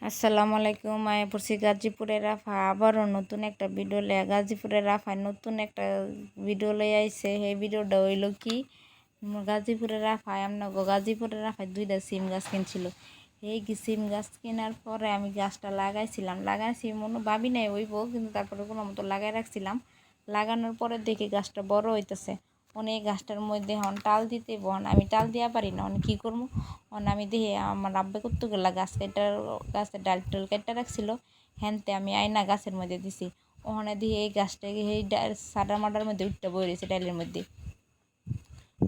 আসসালামু আলাইকুম। আয়া পড়ছি গাজীপুরের রাফা আবারও নতুন একটা ভিডিও লইয়া। গাজীপুরের রাফায় নতুন একটা ভিডিও লই আইছে। সেই ভিডিওটা হইল কি, গাজীপুরের রাফায় গাজীপুরের রাফায় দুইটা সিম গাছ কিনছিল। এই সিম গাছ কেনার পরে আমি গাছটা লাগাইছি মনে ভাবি নাই হইব, কিন্তু তারপরে কোনো মতো লাগাই রাখছিলাম। লাগানোর পরে দেখি গাছটা বড় হইতেছে। অনেক গাছটার মধ্যে হন টাল দিতে বন, আমি টাল দিয়া পারি না, অনেক কী করবো। আমি দেখি আমার আব্বা করতে গেলা গাছের ডাল টাল কেটে রাখছিল, হ্যানতে আমি আয়না গাছের মধ্যে দিছি। ওখানে দিয়ে এই গাছটাকে এই সাডার মাডার মধ্যে উঠটা বই রয়েছে ডালের মধ্যে।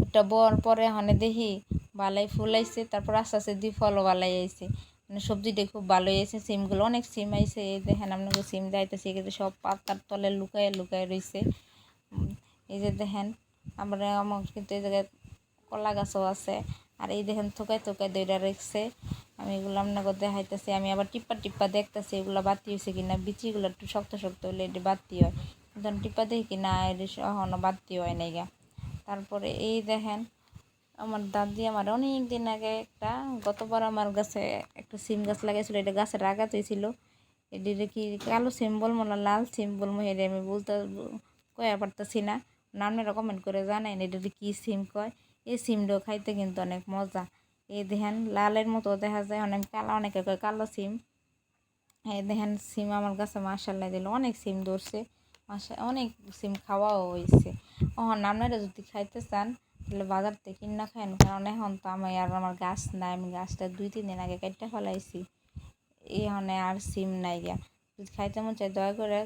উঠটা বর পরে ওখানে দেখি বালাই ফুল আইছে, তারপর আস্তে আস্তে দিয়ে ফলও বালাই আইছে। মানে সবজিটা খুব ভালোই আইছে। সিমগুলো অনেক সিম আইছে। এই দেখেন আপনাকে সিম যাইতেছে, কিন্তু সব পাতার তলে লুকায় লুকায় রয়েছে। এই যে দেখেন আমরা আমার কিন্তু এই জায়গায় কলা গাছও আছে। আর এই দেখেন থোকায় থোকায় দইটা রেখছে। আমি এগুলো আপনাকে দেখাইতেছি। আমি আবার টিপ্পা টিপ্পা দেখতেছি এগুলো বাতি হয়েছে কিনা। বিচিগুলো একটু শক্ত শক্ত হলে এটি বাতি হয়, কিন্তু টিপ্পা দেখি কিনা এটি এখনও বাতি হয় নাই গা। তারপরে এই দেখেন আমার দাদি আমার অনেক দিন আগে গতবার আমার গাছে একটা সিম গাছ লাগাইছিল। এটা গাছের আগাতে ছিল। এটিরে কি কালো সিম বলবো না লাল সিম বলবো, এটা আমি বলতে কয়া পারতেছি না। আপনারা কমেন্ট করে জানাই এটা কি সিম কয়। এই সিমটাও খাইতে কিন্তু অনেক মজা। এই দেখেন লালের মতো দেখা যায়, অনেক কালো, অনেকে কয় কালো সিম। এই দেখেন সিম আমার কাছে মাশাআল্লাহ দিল, অনেক সিম ধরছে। অনেক সিম খাওয়াও হয়েছে। আপনারা যদি খাইতে চান তাহলে বাজার থেকে কিনা খান, কারণ এখন তো আমার গাছ নাই। আমি গাছটা 2-3 দিন আগে কেটে ফেলাইছি। এখানে আর সিম নাই গিয়া। যদি খাইতে মন চাই দয়া করে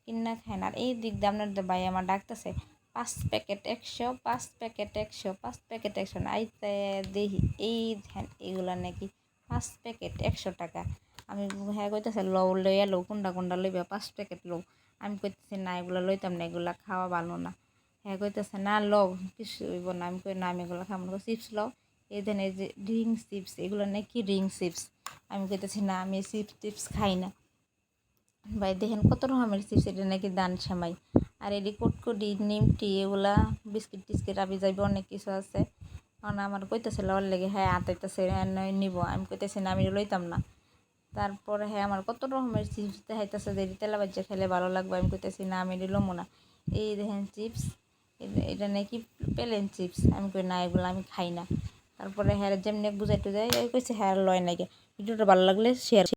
কিনা খান। আর এই দিক দিয়ে আপনাদের ভাই আমার ডাকতেছে 5 প্যাকেট 100, 5 প্যাকেট 100, 5 প্যাকেট 100 না। আইতে দেখি এই ধ্যান এগুলা নাকি 5 প্যাকেট 100 টাকা। আমি হ্যাঁ কইতেছে লইয়া লও, কোনটা কোনটা লইবা, 5 প্যাকেট লও। আমি কইতেছি না এগুলো লইতাম না, এগুলা খাওয়া ভালো না। হ্যাঁ কইতেছে না লও, কিছু হইব না। আমি কই না আমি এগুলো খাবো না। চিপস লও। এই দেন এই যে রিং চিপস, এগুলো নাকি রিং চিপস। আমি কইতেছি না আমি চিপস টিপস খাই না। ভাই দেখেন কত রকমের চিপস, এটা নাকি দান সেমাই। আর এটি কুটকুটি নিমটি এগুলা বিস্কিট টিস্কিট আবি যাইবে অনেক কিছু আছে। কারণ আমার কইতেছে লওয়ার লেগে, হ্যাঁ আতাইতেছে নিব। আমি কইতেছি না আমি লইতাম না। তারপরে হ্যাঁ আমার কত রকমের চিপস দেখাইতেছে যে তেলা বাজ্যা খেলে ভালো লাগবে। আমি কইতেছি না আমি লমো না। এই দেখেন চিপস, এটা নাকি প্লেন চিপস। আমি কই না এগুলো আমি খাই না। তারপরে হ্যাঁ যেমনি বুঝাইতে যায় কইছে হ্যাঁ লয় নাকি। ভিডিওটা ভালো লাগলে শেয়ার।